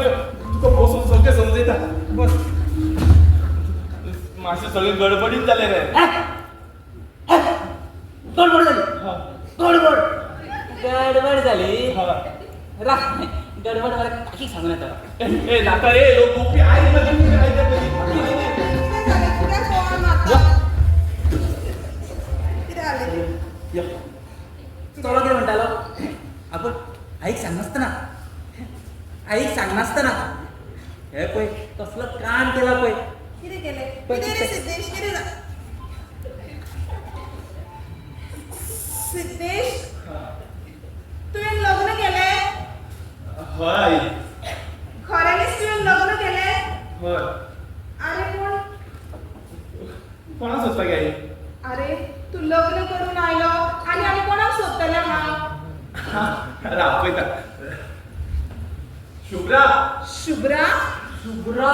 तुका बसून सगळें समजयता बस मातशें सगळें गडबडीत जालें रे गडबड झाली हा. गडबड गडबड झाली हा. रा गडबड मला काही सांगू नका ए नाका रे लोक गोपी आई मध्ये चलो कितें म्हणटालो आपण आईक सांगनासतना आईक सांगनासतना हे पळय कसलो कांड केला पळय कितें केलें कितें रे सिद्धेश कितें सिद्धेश तुवें लग्न केलें हय खऱ्यांनीच तुवें लग्न केलें हय अरे पूण कोणा सोदपाक आई अरे तू लग्न करून आयलो आनी आमी कोणाक सोदतले हांव रापयता शुभ्रा शुभ्रा शुभ्रा